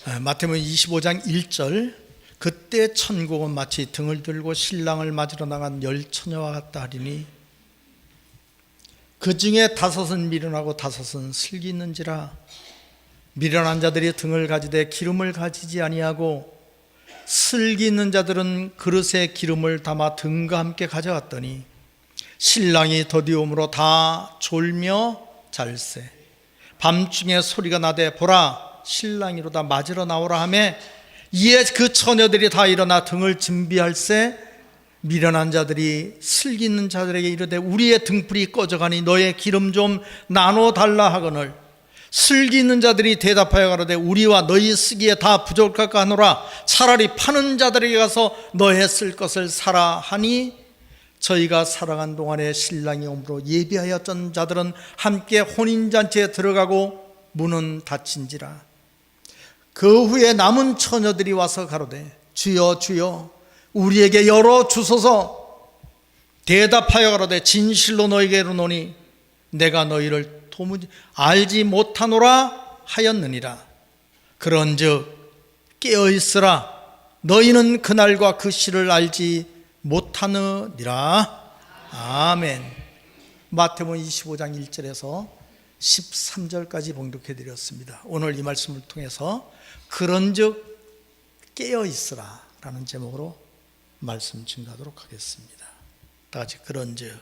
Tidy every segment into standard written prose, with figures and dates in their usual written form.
마태복음 25장 1절 그때 천국은 마치 등을 들고 신랑을 맞으러 나간 열 처녀와 같다 하리니 그 중에 5은 미련하고 5은 슬기 있는지라. 미련한 자들이 등을 가지되 기름을 가지지 아니하고 슬기 있는 자들은 그릇에 기름을 담아 등과 함께 가져갔더니 신랑이 더디움으로 다 졸며 잘세. 밤중에 소리가 나되 보라 신랑이로다 맞으러 나오라 하며 이에 그 처녀들이 다 일어나 등을 준비할세. 미련한 자들이 슬기 있는 자들에게 이르되 우리의 등불이 꺼져가니 너의 기름 좀 나눠 달라 하거늘 슬기 있는 자들이 대답하여 가로되 우리와 너희 쓰기에 다 부족할까 하노라. 차라리 파는 자들에게 가서 너의 쓸 것을 사라 하니 저희가 살아간 동안에 신랑이 오므로 예비하였던 자들은 함께 혼인잔치에 들어가고 문은 닫힌지라. 그 후에 남은 처녀들이 와서 가로되 주여 주여 우리에게 열어 주소서. 대답하여 가로되 진실로 너희에게 이르노니 내가 너희를 도무지 알지 못하노라 하였느니라. 그런즉 깨어있으라. 너희는 그날과 그 시를 알지 못하느니라. 아멘. 마태복음 25장 1절에서 13절까지 봉독해 드렸습니다. 오늘 이 말씀을 통해서 그런즉 깨어있으라 라는 제목으로 말씀 증가하도록 하겠습니다. 다 같이 그런즉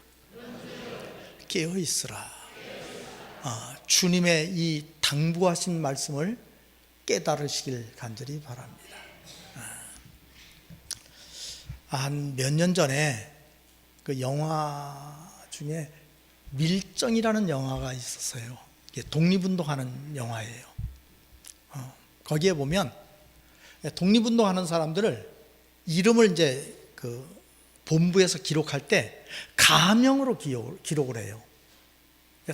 깨어있으라. 주님의 이 당부하신 말씀을 깨달으시길 간절히 바랍니다. 한 몇 년 전에 그 영화 중에 밀정이라는 영화가 있었어요. 독립운동하는 영화예요. 거기에 보면 독립운동하는 사람들을 이름을 이제 그 본부에서 기록할 때 가명으로 기록을 해요.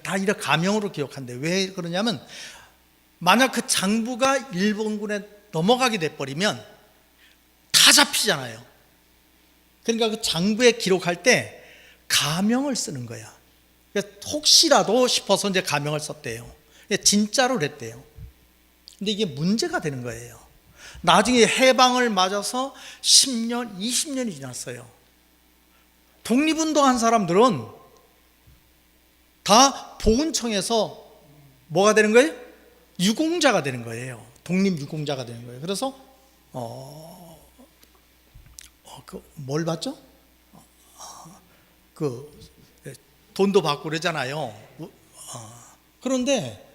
다 이렇게 가명으로 기억한대. 왜 그러냐면 만약 그 장부가 일본군에 넘어가게 돼버리면 다 잡히잖아요. 그러니까 그 장부에 기록할 때 가명을 쓰는 거야. 혹시라도 싶어서 이제 가명을 썼대요. 진짜로 그랬대요. 근데 이게 문제가 되는 거예요. 나중에 해방을 맞아서 10년, 20년이 지났어요. 독립운동한 사람들은 다 보훈청에서 뭐가 되는 거예요? 유공자가 되는 거예요. 독립유공자가 되는 거예요. 그래서 뭘 받죠? 돈도 받고 그러잖아요. 그런데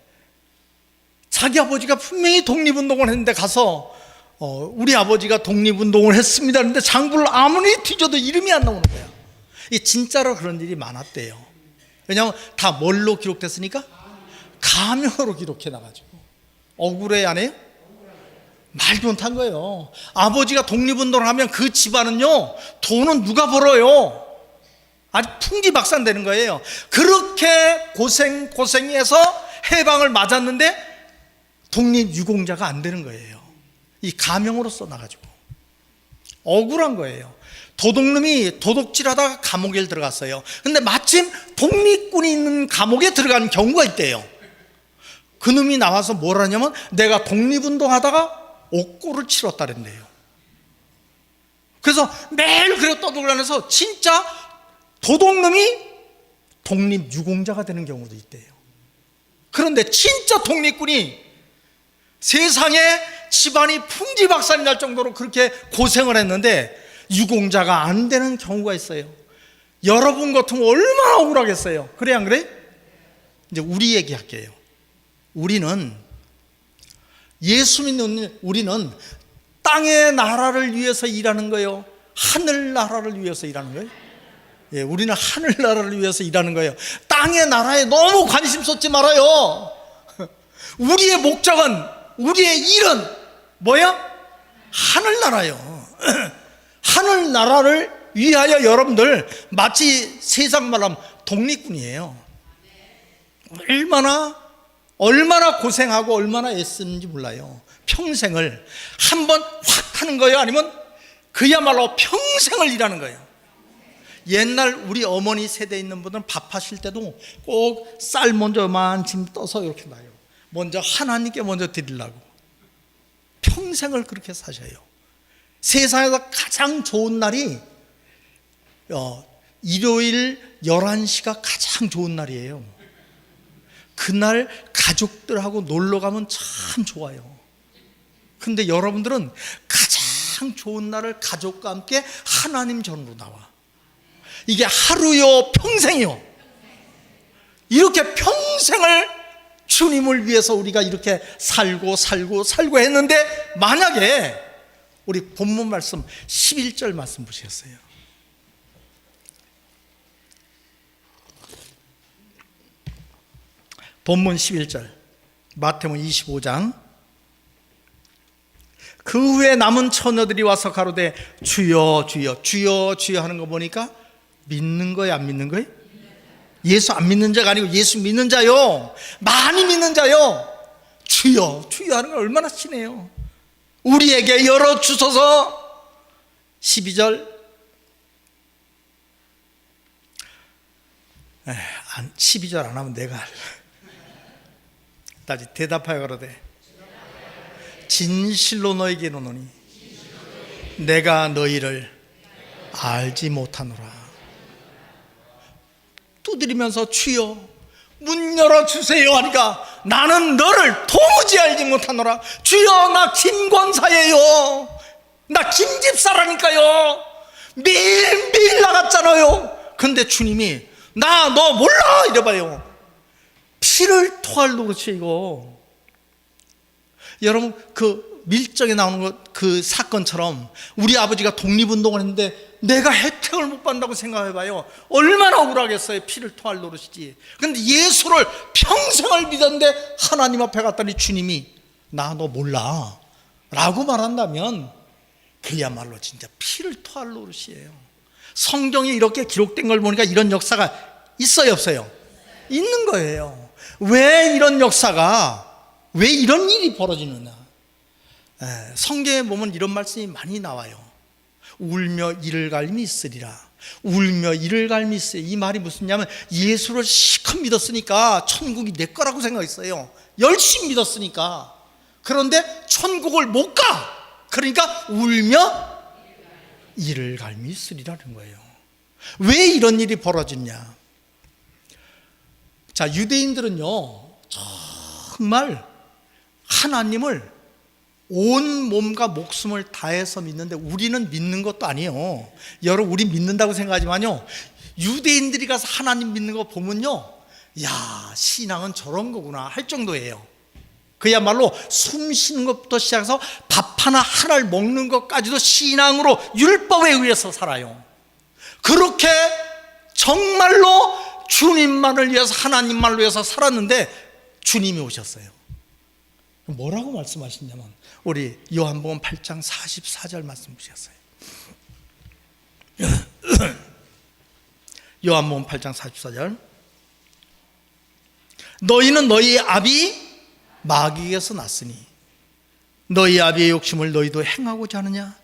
자기 아버지가 분명히 독립운동을 했는데 가서 우리 아버지가 독립운동을 했습니다 그런데 장부를 아무리 뒤져도 이름이 안 나오는 거야. 이 진짜로 그런 일이 많았대요. 왜냐하면 다 뭘로 기록됐으니까? 가명으로 기록해 놔가지고. 억울해 안 해요? 말도 못한 거예요. 아버지가 독립운동을 하면 그 집안은요 돈은 누가 벌어요? 아주 풍지박산되는 거예요. 그렇게 고생해서 해방을 맞았는데 독립유공자가 안 되는 거예요. 이 가명으로 써놔가지고 억울한 거예요. 도둑놈이 도둑질하다가 감옥에 들어갔어요. 근데 마침 독립군이 있는 감옥에 들어가는 경우가 있대요. 그 놈이 나와서 뭘 하냐면 내가 독립운동하다가 옥고를 치렀다는데요. 그래서 매일 그래 떠들면서 진짜 도둑놈이 독립유공자가 되는 경우도 있대요. 그런데 진짜 독립군이 세상에 집안이 풍지박산이 날 정도로 그렇게 고생을 했는데 유공자가 안 되는 경우가 있어요. 여러분 같으면 얼마나 억울하겠어요. 그래 안 그래? 이제 우리 얘기할게요. 우리는 예수 믿는 우리는 땅의 나라를 위해서 일하는 거예요? 하늘 나라를 위해서 일하는 거예요? 예, 우리는 하늘 나라를 위해서 일하는 거예요. 땅의 나라에 너무 관심 쏟지 말아요. 우리의 목적은, 우리의 일은 뭐야? 하늘 나라요. 하늘 나라를 위하여 여러분들 마치 세상 말하면 독립군이에요. 얼마나 고생하고 얼마나 애쓰는지 몰라요. 평생을 한 번 확 하는 거예요? 아니면 그야말로 평생을 일하는 거예요? 옛날 우리 어머니 세대에 있는 분들은 밥하실 때도 꼭 쌀 먼저 만짐 떠서 이렇게 놔요. 먼저 하나님께 먼저 드리려고. 평생을 그렇게 사셔요. 세상에서 가장 좋은 날이 일요일 11시가 가장 좋은 날이에요. 그날 가족들하고 놀러 가면 참 좋아요. 근데 여러분들은 가장 좋은 날을 가족과 함께 하나님 전으로 나와. 이게 하루요 평생이요. 이렇게 평생을 주님을 위해서 우리가 이렇게 살고 했는데, 만약에 우리 본문 말씀 11절 말씀 보셨어요. 본문 11절 마태복음 25장. 그 후에 남은 처녀들이 와서 가로되 주여 주여 주여 주여 하는 거 보니까 믿는 거예요, 안 믿는 거예요? 예수 안 믿는 자가 아니고 예수 믿는 자요. 많이 믿는 자요. 주여 주여 하는 거 얼마나 친해요. 우리에게 열어주소서. 12절 12절 안 하면 내가 다시 대답하여 가로되 진실로 너에게 이르노니 내가 너희를 알지 못하노라. 두드리면서 주여 문 열어주세요 하니까 나는 너를 도무지 알지 못하노라. 주여 나 김권사예요. 나 김집사라니까요. 매일매일 나갔잖아요. 근데 주님이 나 너 몰라 이래봐요. 피를 토할 노릇이 이거. 여러분 그 밀정에 나오는 그 사건처럼 우리 아버지가 독립운동을 했는데 내가 혜택을 못 받는다고 생각해봐요. 얼마나 억울하겠어요. 피를 토할 노릇이지. 그런데 예수를 평생을 믿었는데 하나님 앞에 갔더니 주님이 나 너 몰라 라고 말한다면 그야말로 진짜 피를 토할 노릇이에요. 성경에 이렇게 기록된 걸 보니까 이런 역사가 있어요, 없어요? 있는 거예요. 왜 이런 역사가, 왜 이런 일이 벌어지느냐. 성경에 보면 이런 말씀이 많이 나와요. 울며 이를 갈미 있으리라. 울며 이를 갈미 있어요. 이 말이 무슨 냐면 예수를 실컷 믿었으니까 천국이 내 거라고 생각했어요. 열심히 믿었으니까. 그런데 천국을 못 가. 그러니까 울며 이를 갈미 있으리라는 거예요. 왜 이런 일이 벌어졌냐. 자, 유대인들은요 정말 하나님을 온 몸과 목숨을 다해서 믿는데 우리는 믿는 것도 아니에요. 여러분 우리 믿는다고 생각하지만요, 유대인들이 가서 하나님 믿는 거 보면요, 야 신앙은 저런 거구나 할 정도예요. 그야말로 숨 쉬는 것부터 시작해서 밥 하나를 먹는 것까지도 신앙으로 율법에 의해서 살아요. 그렇게 정말로 주님만을 위해서, 하나님만을 위해서 살았는데 주님이 오셨어요. 뭐라고 말씀하시냐면 우리 요한복음 8장 44절 말씀 보셨어요. 요한복음 8장 44절. 너희는 너희 아비 마귀에게서 났으니 너희 아비의 욕심을 너희도 행하고자 하느냐.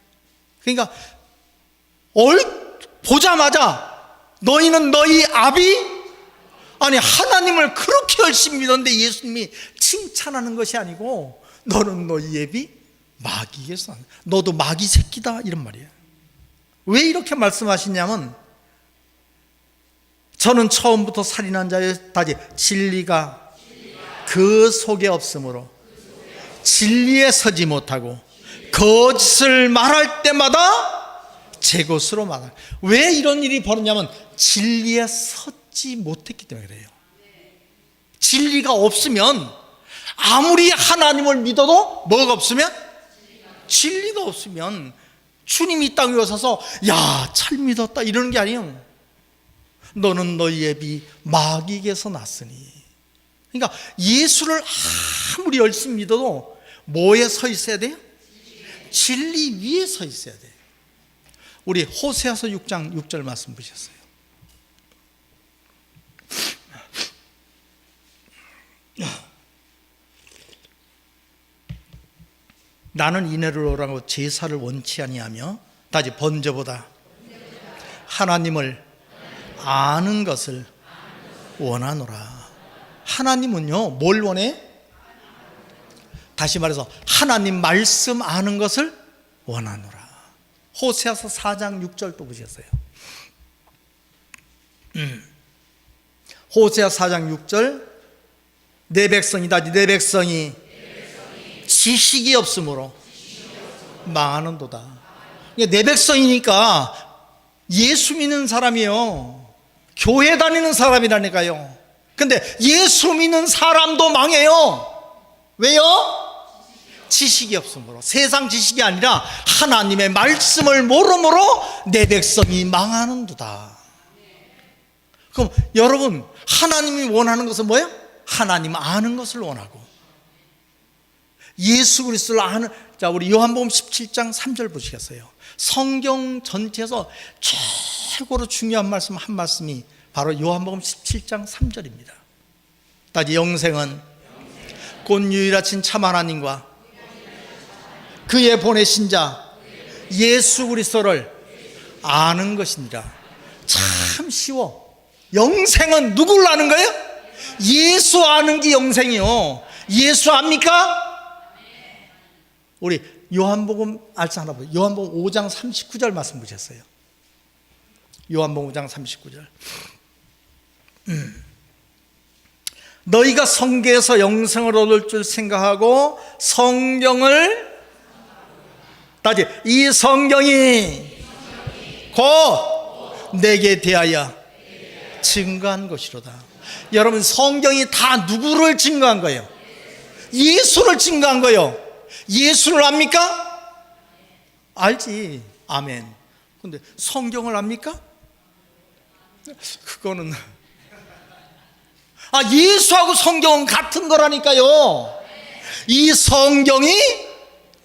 그러니까 보자마자 너희는 너희 아비, 아니 하나님을 그렇게 열심히 믿었는데 예수님이 칭찬하는 것이 아니고 너는 너희 애비 마귀에서, 너도 마귀 새끼다 이런 말이에요. 왜 이렇게 말씀하시냐면 저는 처음부터 살인한 자의 다지 진리가 그 속에 없으므로 진리에 서지 못하고 거짓을 말할 때마다 제 것으로 말할. 왜 이런 일이 벌어졌냐면 진리에 섰지 못했기 때문에 그래요. 진리가 없으면 아무리 하나님을 믿어도 뭐가 없으면? 진리가 없으면 주님이 이 땅에 오셔서 야 잘 믿었다 이러는 게 아니에요. 너는 너희 애비 마귀에게서 났으니. 그러니까 예수를 아무리 열심히 믿어도 뭐에 서 있어야 돼요? 진리 위에 서 있어야 돼요. 우리 호세아서 6장 6절 말씀 보셨어요. 나는 인애를 오라고 제사를 원치 아니하며 다시 번제보다 하나님을 아는 것을 원하노라. 하나님은요 뭘 원해? 다시 말해서 하나님 말씀 아는 것을 원하노라. 호세아서 4장 6절 또 보셨어요. 호세아 4장 6절 내 백성이다. 내 백성이 지식이 없으므로 망하는도다. 내 백성이니까 예수 믿는 사람이요, 교회 다니는 사람이라니까요. 근데 예수 믿는 사람도 망해요. 왜요? 지식이 없으므로. 세상 지식이 아니라 하나님의 말씀을 모름으로 내 백성이 망하는도다. 그럼 여러분, 하나님이 원하는 것은 뭐예요? 하나님 아는 것을 원하고 예수 그리스도를 아는. 자, 우리 요한복음 17장 3절 보시겠어요? 성경 전체에서 최고로 중요한 말씀 한 말씀이 바로 요한복음 17장 3절입니다. 다시 영생은 곧 유일하신 참 하나님과 그의 보내신 자 예수 그리스도를 아는 것이니라. 참 쉬워. 영생은 누구를 아는 거예요? 예수 아는 게 영생이요. 예수 압니까? 우리 요한복음 알자 하나 보세요. 요한복음 5장 39절 말씀 보셨어요? 요한복음 5장 39절. 너희가 성경에서 영생을 얻을 줄 생각하고 성경을, 다시 이 성경이 곧 내게 대하여 증거한 것이로다. 여러분, 성경이 다 누구를 증거한 거예요? 예수를 증거한 거예요. 예수를 압니까? 알지. 아멘. 근데 성경을 압니까? 그거는 예수하고 성경은 같은 거라니까요. 이 성경이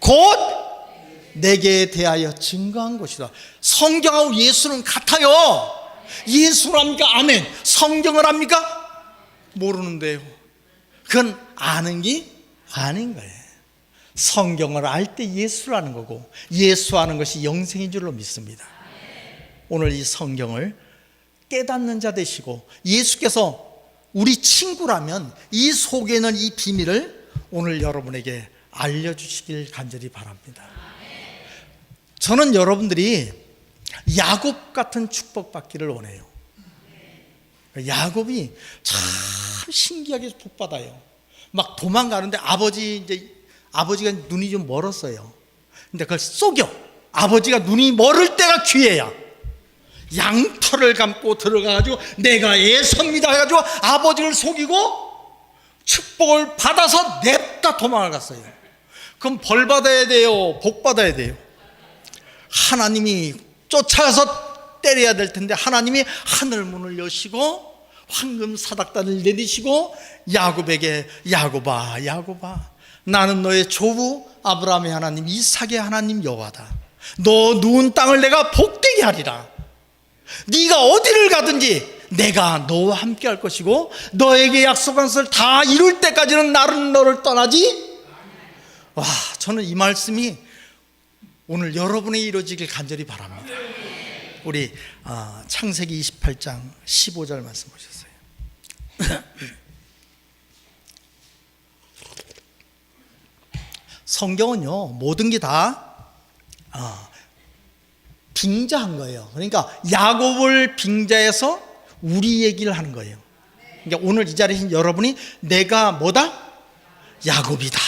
곧 내게 대하여 증거한 것이다. 성경하고 예수는 같아요. 예수를 압니까? 아멘. 성경을 압니까? 모르는데요. 그건 아는 게 아닌 거예요. 성경을 알 때 예수를 아는 거고 예수 아는 것이 영생인 줄로 믿습니다. 오늘 이 성경을 깨닫는 자 되시고 예수께서 우리 친구라면 이 속에 있는 이 비밀을 오늘 여러분에게 알려주시길 간절히 바랍니다. 저는 여러분들이 야곱 같은 축복받기를 원해요. 야곱이 참 신기하게 복받아요. 막 도망가는데 아버지가 눈이 좀 멀었어요. 근데 그걸 속여. 아버지가 눈이 멀을 때가 기회야. 양털을 감고 들어가가지고 내가 애섭니다 해가지고 아버지를 속이고 축복을 받아서 냅다 도망을 갔어요. 그럼 벌 받아야 돼요? 복 받아야 돼요? 하나님이 쫓아가서 때려야 될 텐데 하나님이 하늘 문을 여시고 황금 사닥다리를 내리시고 야곱에게 야곱아 나는 너의 조부 아브라함의 하나님 이삭의 하나님 여호와다. 너 누운 땅을 내가 복되게 하리라. 네가 어디를 가든지 내가 너와 함께 할 것이고 너에게 약속한 것을 다 이룰 때까지는 나는 너를 떠나지. 와, 저는 이 말씀이 오늘 여러분이 이루어지길 간절히 바랍니다. 우리 창세기 28장 15절 말씀 보셨어요? 성경은요 모든 게 다 빙자한 거예요. 그러니까 야곱을 빙자해서 우리 얘기를 하는 거예요. 그러니까 오늘 이 자리에 계신 여러분이 내가 뭐다? 야곱이다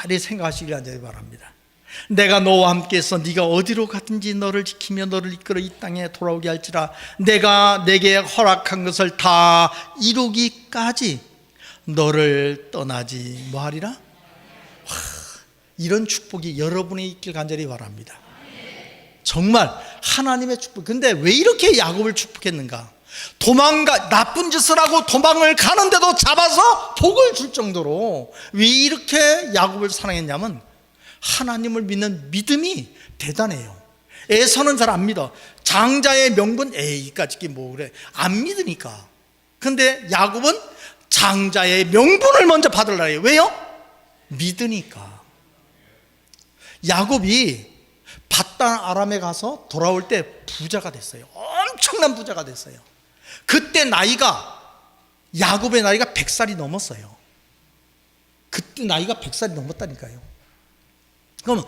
이렇게 생각하시길 간절히 바랍니다. 내가 너와 함께해서 네가 어디로 가든지 너를 지키며 너를 이끌어 이 땅에 돌아오게 할지라. 내가 내게 허락한 것을 다 이루기까지 너를 떠나지 뭐하리라. 이런 축복이 여러분에 있길 간절히 바랍니다. 정말 하나님의 축복. 근데 왜 이렇게 야곱을 축복했는가? 나쁜 짓을 하고 도망을 가는데도 잡아서 복을 줄 정도로 왜 이렇게 야곱을 사랑했냐면 하나님을 믿는 믿음이 대단해요. 에서는 잘 안 믿어. 장자의 명분 이까짓 게 뭐 그래 안 믿으니까. 근데 야곱은 장자의 명분을 먼저 받으려고 해요. 왜요? 믿으니까. 야곱이 밧단 아람에 가서 돌아올 때 부자가 됐어요. 엄청난 부자가 됐어요. 그때 야곱의 나이가 100살이 넘었어요. 그때 나이가 100살이 넘었다니까요. 그러면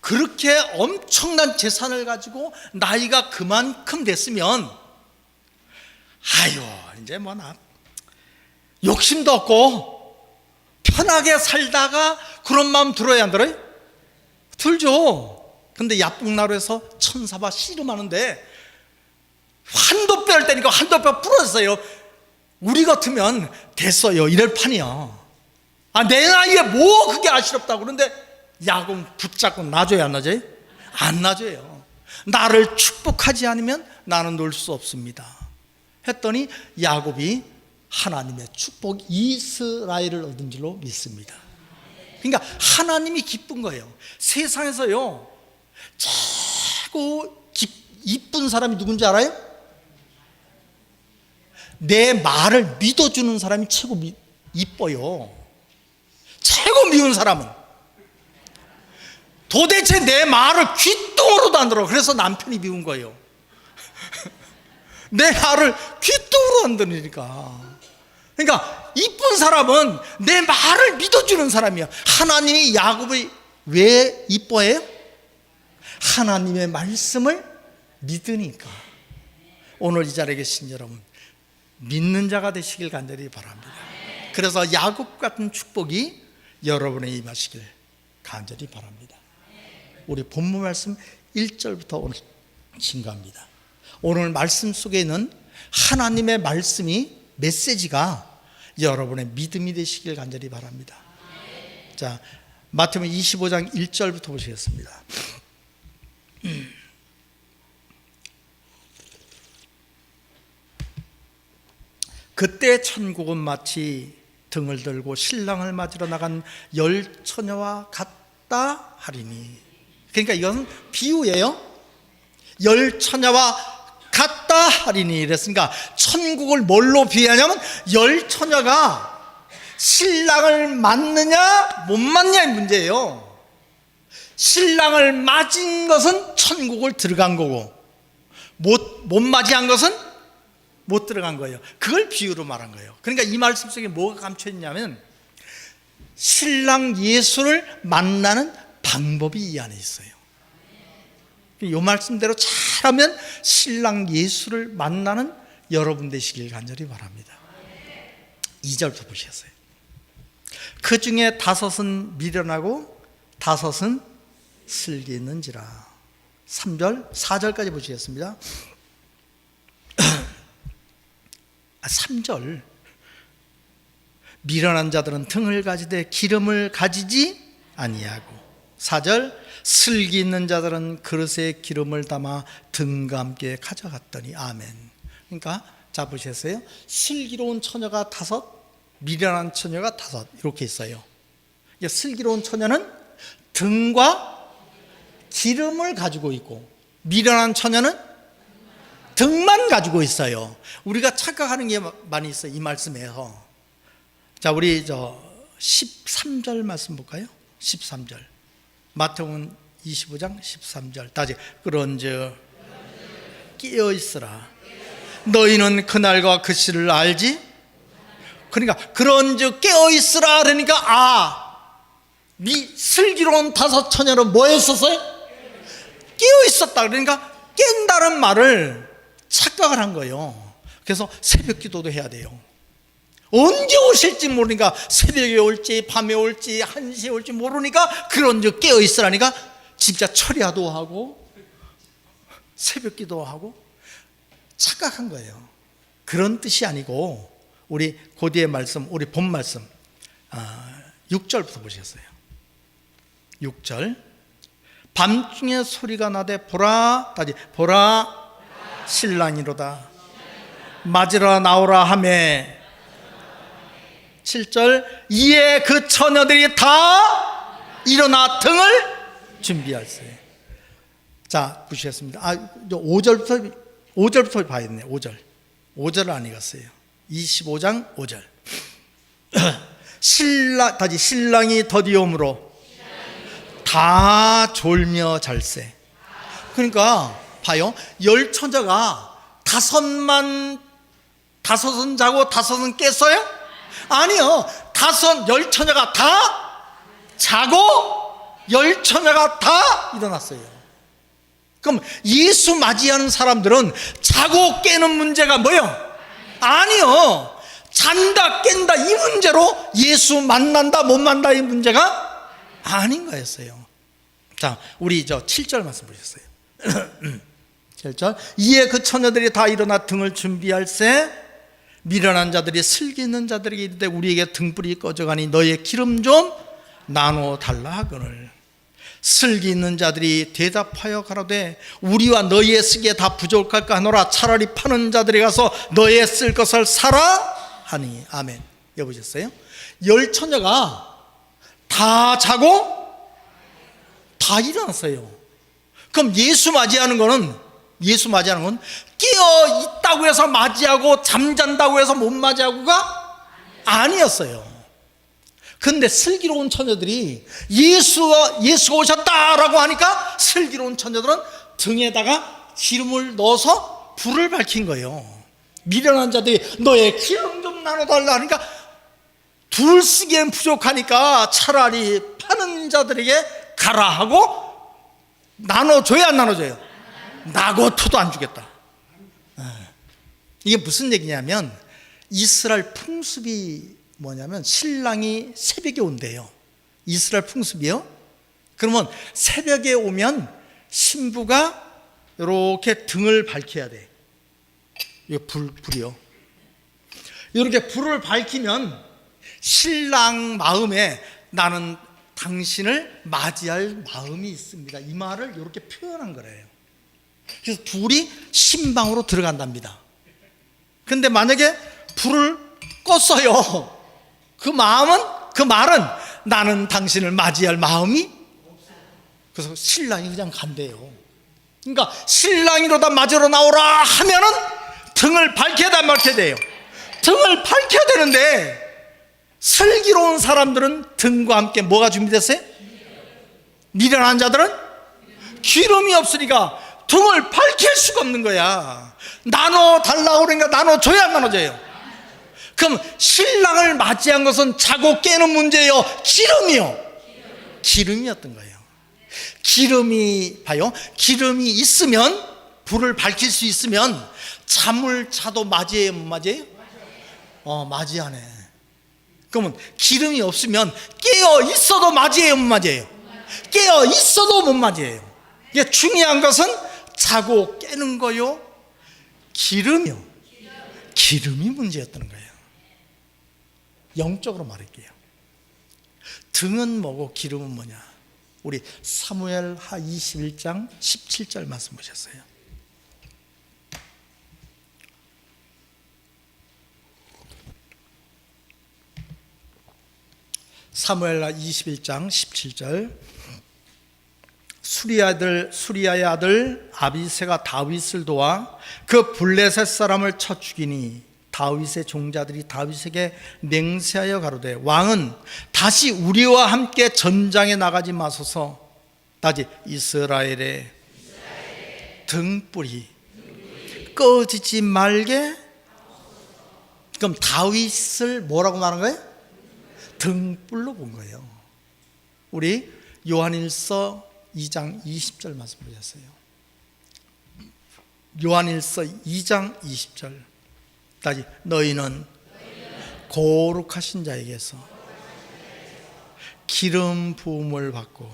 그렇게 엄청난 재산을 가지고 나이가 그만큼 됐으면 아유 이제 뭐 나 욕심도 없고 편하게 살다가 그런 마음 들어야 안 들어요? 들죠. 근데 야뽕나루에서 천사가 씨름하는데 한도뼈를 때리니까 한도뼈 부러졌어요. 우리 같으면 됐어요 이럴 판이야. 내 나이에 뭐 그게 아시럽다고. 그런데 야곱 붙잡고 놔줘야 안 놔줘요? 안 놔줘요. 나를 축복하지 않으면 나는 놀 수 없습니다 했더니 야곱이 하나님의 축복 이스라엘을 얻은 줄로 믿습니다. 그러니까 하나님이 기쁜 거예요. 세상에서요 최고 이쁜 사람이 누군지 알아요? 내 말을 믿어주는 사람이 최고 이뻐요. 최고 미운 사람은 도대체 내 말을 귓등으로도 안 들어. 그래서 남편이 미운 거예요. 내 말을 귓등으로 안 들으니까. 그러니까 이쁜 사람은 내 말을 믿어주는 사람이야. 하나님이 야곱을 왜 이뻐해요? 하나님의 말씀을 믿으니까. 오늘 이 자리에 계신 여러분 믿는 자가 되시길 간절히 바랍니다. 그래서 야곱 같은 축복이 여러분에 임하시길 간절히 바랍니다. 우리 본문 말씀 1절부터 오늘 증거합니다. 오늘 말씀 속에 있는 하나님의 말씀이 메시지가 여러분의 믿음이 되시길 간절히 바랍니다. 자, 마태복음 25장 1절부터 보시겠습니다. 그때 천국은 마치 등을 들고 신랑을 맞으러 나간 열 처녀와 같다 하리니. 그러니까 이건 비유예요. 열 처녀와 같다 하리니 이랬으니까 천국을 뭘로 비유하냐면 열 처녀가 신랑을 맞느냐 못 맞느냐의 문제예요. 신랑을 맞은 것은 천국을 들어간 거고 못 맞이한 것은 못 들어간 거예요. 그걸 비유로 말한 거예요. 그러니까 이 말씀 속에 뭐가 감춰 있냐면 신랑 예수를 만나는 방법이 이 안에 있어요. 이 말씀대로 잘하면 신랑 예수를 만나는 여러분 되시길 간절히 바랍니다. 2절부터 보셨어요. 그 중에 5은 미련하고 5은 슬기 있는지라. 3절, 4절까지 보시겠습니다. 3절. 미련한 자들은 등을 가지되 기름을 가지지 아니하고. 4절. 슬기 있는 자들은 그릇에 기름을 담아 등과 함께 가져갔더니. 아멘. 그러니까 자 보셨어요? 슬기로운 처녀가 5, 미련한 처녀가 5 이렇게 있어요. 슬기로운 처녀는 등과 기름을 가지고 있고 미련한 처녀는 등만 가지고 있어요. 우리가 착각하는 게 많이 있어요 이 말씀에서. 자 우리 13절 말씀 볼까요? 13절 마태복음 25장 13절 다시. 그런즉 깨어있으라 너희는 그날과 그 시를 알지? 그러니까 그런즉 깨어있으라 그러니까 슬기로운 5 처녀는 뭐 했었어요? 깨어있었다. 그러니까 깬다는 말을 착각을 한 거예요. 그래서 새벽 기도도 해야 돼요. 언제 오실지 모르니까 새벽에 올지 밤에 올지 1시에 올지 모르니까 그런즉 깨어있으라니까 진짜 철야도 하고 새벽 기도하고 착각한 거예요. 그런 뜻이 아니고 우리 고대의 말씀, 우리 본 말씀 6절부터 보시겠어요. 6절 밤중에 소리가 나되 보라 다시 보라 신랑이로다 맞으러 나오라 하매. 7절 이에 그 처녀들이 다 일어나 등을 준비할세. 자 보시겠습니다. 5절부터 봐야겠네요. 5절을 안 읽었어요. 25장 5절 다시 신랑이 더디옴으로 다 졸며 잘세. 그러니까 봐요. 10 처녀가 5은 자고 5은 깼어요? 아니요. 열 처녀가 다 자고 열 처녀가 다 일어났어요. 그럼 예수 맞이하는 사람들은 자고 깨는 문제가 뭐예요? 아니요. 잔다 깬다 이 문제로 예수 만난다 못 만난다 이 문제가 아닌 거였어요. 자, 우리 7절 말씀 보셨어요. 7절. 이에 그 처녀들이 다 일어나 등을 준비할세 미련한 자들이 슬기 있는 자들에게 이르되 우리에게 등불이 꺼져가니 너의 기름 좀 나눠 달라 하거늘. 슬기 있는 자들이 대답하여 가로되 우리와 너희의 쓰기에 다 부족할까 하노라. 차라리 파는 자들이 가서 너의 쓸 것을 사라 하니. 아멘. 여보셨어요? 열 처녀가 다 자고 다 일어났어요. 그럼 예수 맞이하는 건 깨어 있다고 해서 맞이하고 잠잔다고 해서 못 맞이하고가 아니었어요. 근데 슬기로운 처녀들이 예수가 오셨다라고 하니까 슬기로운 처녀들은 등에다가 기름을 넣어서 불을 밝힌 거예요. 미련한 자들이 너의 기름 좀 나눠달라 하니까 둘 쓰기엔 부족하니까 차라리 파는 자들에게 가라 하고 나눠줘야 안 나눠줘요? 나고 토도 안 주겠다. 이게 무슨 얘기냐면 이스라엘 풍습이 뭐냐면 신랑이 새벽에 온대요. 이스라엘 풍습이요. 그러면 새벽에 오면 신부가 이렇게 등을 밝혀야 돼. 이거 불이요. 이렇게 불을 밝히면 신랑 마음에 나는 당신을 맞이할 마음이 있습니다. 이 말을 이렇게 표현한 거래요. 그래서 둘이 신방으로 들어간답니다. 근데 만약에 불을 껐어요. 그 말은 나는 당신을 맞이할 마음이 그래서 신랑이 그냥 간대요. 그러니까 신랑이로다 맞으러 나오라 하면은 등을 밝혀야 돼, 안 밝혀야 돼요? 등을 밝혀야 되는데 슬기로운 사람들은 등과 함께 뭐가 준비됐어요? 미련한 자들은 기름이 없으니까 등을 밝힐 수가 없는 거야. 나눠달라고 그러니까 나눠줘야 안 나눠줘요? 그럼 신랑을 맞이한 것은 자고 깨는 문제예요? 기름이었던 거예요. 기름이 있으면 불을 밝힐 수 있으면 잠을 자도 맞이해요, 못 맞이해요? 맞이하네. 그러면 기름이 없으면 깨어 있어도 맞이해요, 못 맞이해요? 깨어 있어도 못 맞이해요. 이게 중요한 것은 자고 깨는 거요, 기름이 문제였던 거예요. 영적으로 말할게요. 등은 뭐고 기름은 뭐냐? 우리 사무엘하 21장 17절 말씀 보셨어요? 사무엘하 21장 17절. 수리야의 아들 아비새가 다윗을 도와 그 블레셋 사람을 쳐 죽이니 다윗의 종자들이 다윗에게 맹세하여 가로되 왕은 다시 우리와 함께 전장에 나가지 마소서. 다시 이스라엘의 등불이 꺼지지 말게. 그럼 다윗을 뭐라고 말한 거예요? 등불로 본 거예요. 우리 요한일서 2장 20절 말씀 보셨어요? 요한일서 2장 20절. 다시 너희는 거룩하신 자에게서 기름 부음을 받고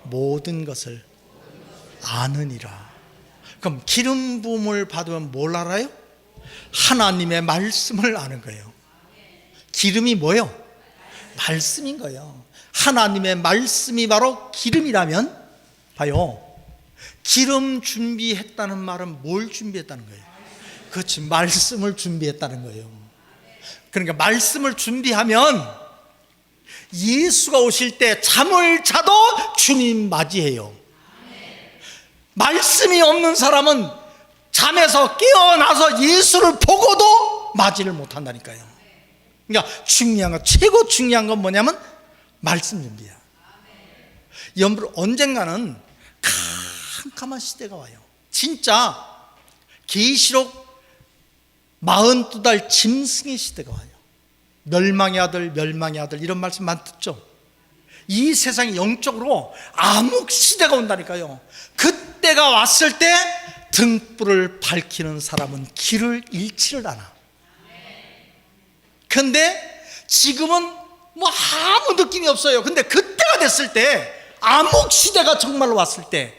모든 것을 아느니라. 그럼 기름 부음을 받으면 뭘 알아요? 하나님의 말씀을 아는 거예요. 기름이 뭐예요? 말씀인 거예요. 하나님의 말씀이 바로 기름이라면 봐요. 기름 준비했다는 말은 뭘 준비했다는 거예요? 그렇지, 말씀을 준비했다는 거예요. 그러니까 말씀을 준비하면 예수가 오실 때 잠을 자도 주님 맞이해요. 말씀이 없는 사람은 잠에서 깨어나서 예수를 보고도 맞이를 못한다니까요. 그러니까 최고 중요한 건 뭐냐면 말씀 준비야. 여러분, 언젠가는 캄캄한 시대가 와요. 진짜 계시록 42달 짐승의 시대가 와요. 멸망의 아들, 멸망의 아들 이런 말씀 많이 듣죠. 이 세상이 영적으로 암흑 시대가 온다니까요. 그때가 왔을 때 등불을 밝히는 사람은 길을 잃지를 않아. 근데 지금은 뭐 아무 느낌이 없어요. 근데 그때가 됐을 때, 암흑 시대가 정말로 왔을 때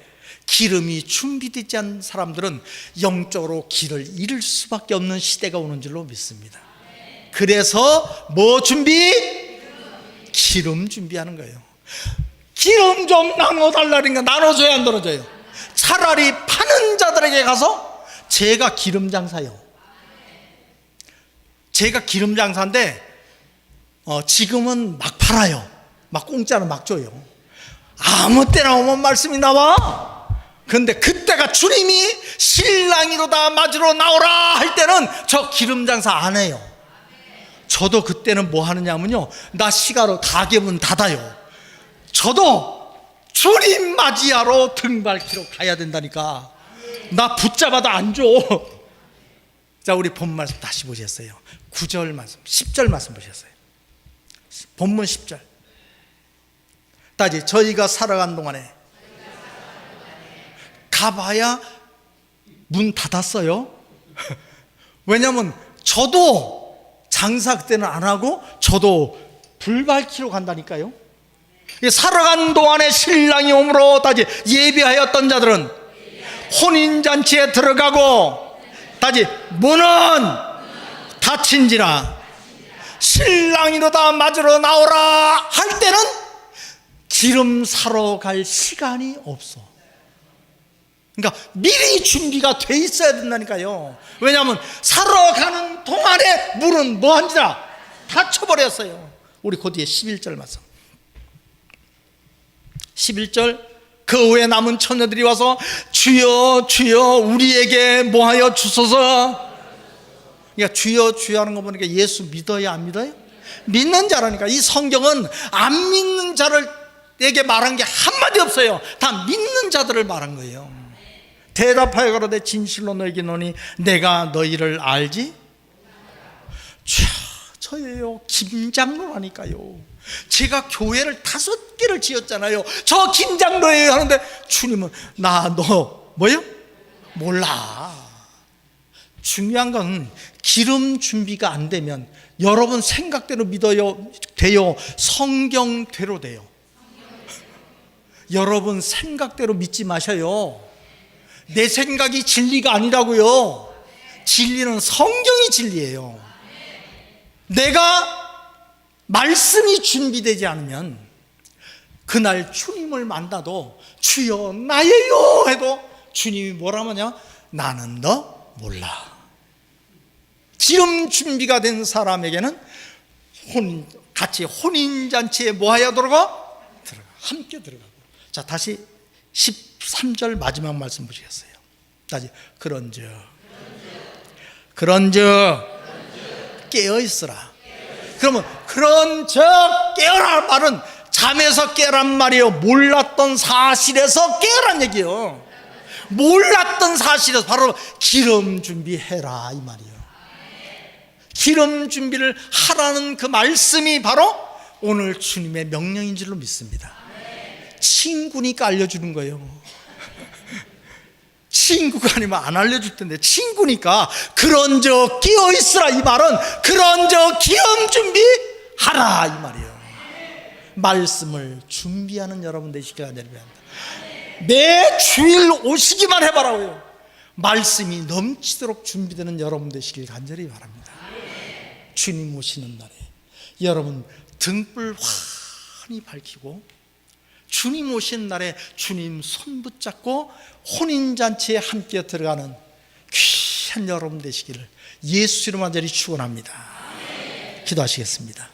기름이 준비되지 않은 사람들은 영적으로 길을 잃을 수밖에 없는 시대가 오는 줄로 믿습니다. 그래서 뭐 준비? 기름 준비하는 거예요. 기름 좀 나눠달라니까 나눠줘야 안 나눠줘요? 차라리 파는 자들에게 가서 제가 기름 장사요. 제가 기름 장사인데 지금은 막 팔아요. 막 공짜로 막 줘요. 아무 때나 오면 말씀이 나와. 그런데 그때가 주님이 신랑이로다 맞으러 나오라 할 때는 저 기름 장사 안 해요. 저도 그때는 뭐 하느냐면요, 나 시가로 가게 문 닫아요. 저도 주님 맞이하러 등 밝히러 가야 된다니까. 나 붙잡아도 안 줘. 자, 우리 본 말씀 다시 보셨어요. 9절 말씀, 10절 말씀 보셨어요. 본문 10절. 다시 저희가 살아간 동안에 가봐야 문 닫았어요. 왜냐면 저도 장사 그때는 안 하고 저도 불 밝히러 간다니까요. 살아간 동안에 신랑이 오므로 다시 예비하였던 자들은 혼인잔치에 들어가고 다시 문은 닫힌지라 신랑이로다 맞으러 나오라 할 때는 기름 사러 갈 시간이 없어. 그러니까 미리 준비가 돼 있어야 된다니까요. 왜냐하면 사러 가는 동안에 물은 뭐한지라 닫혀버렸어요. 우리 그 뒤에 11절 말씀. 11절. 그 후에 남은 처녀들이 와서 주여 주여 우리에게 뭐하여 주소서. 그러니까 주여 주여 하는 거 보니까 예수 믿어요 안 믿어요? 믿는 자라니까. 이 성경은 안 믿는 자들에게 말한 게 한마디 없어요. 다 믿는 자들을 말한 거예요. 대답하여 가로되 진실로 너에게 노니 내가 너희를 알지? 저예요. 김장로라니까요. 제가 교회를 5개를 지었잖아요. 저 김장로예요 하는데 주님은 나 너 뭐요? 몰라. 중요한 건 기름 준비가 안 되면 여러분 생각대로 믿어요 돼요? 성경대로 돼요? 여러분 생각대로 믿지 마셔요. 내 생각이 진리가 아니라고요. 진리는 성경이 진리예요. 내가 말씀이 준비되지 않으면 그날 주님을 만나도 주여 나예요 해도 주님이 뭐라 하냐? 나는 너 몰라. 기름 준비가 된 사람에게는 같이 혼인잔치에 뭐하여 들어가? 함께 들어가고. 자, 다시 13절 마지막 말씀 보시겠어요? 다시 그런즉 깨어있으라. 그러면 그런즉 깨어라 말은 잠에서 깨란 말이에요. 몰랐던 사실에서 깨어란 얘기예요. 몰랐던 사실에서 바로 기름 준비해라 이 말이에요. 기름 준비를 하라는 그 말씀이 바로 오늘 주님의 명령인 줄로 믿습니다. 친구니까 알려주는 거예요. 친구가 아니면 안 알려줄 텐데 친구니까 그런저 끼어있으라 이 말은 그런저 기름 준비하라 이 말이에요. 말씀을 준비하는 여러분 되시길 간절히 바랍니다. 매 주일 오시기만 해봐라고요. 말씀이 넘치도록 준비되는 여러분 되시길 간절히 바랍니다. 주님 오시는 날에 여러분 등불 환히 밝히고 주님 오신 날에 주님 손 붙잡고 혼인잔치에 함께 들어가는 귀한 여러분 되시기를 예수 이름으로 간절히 축원합니다. 기도하시겠습니다.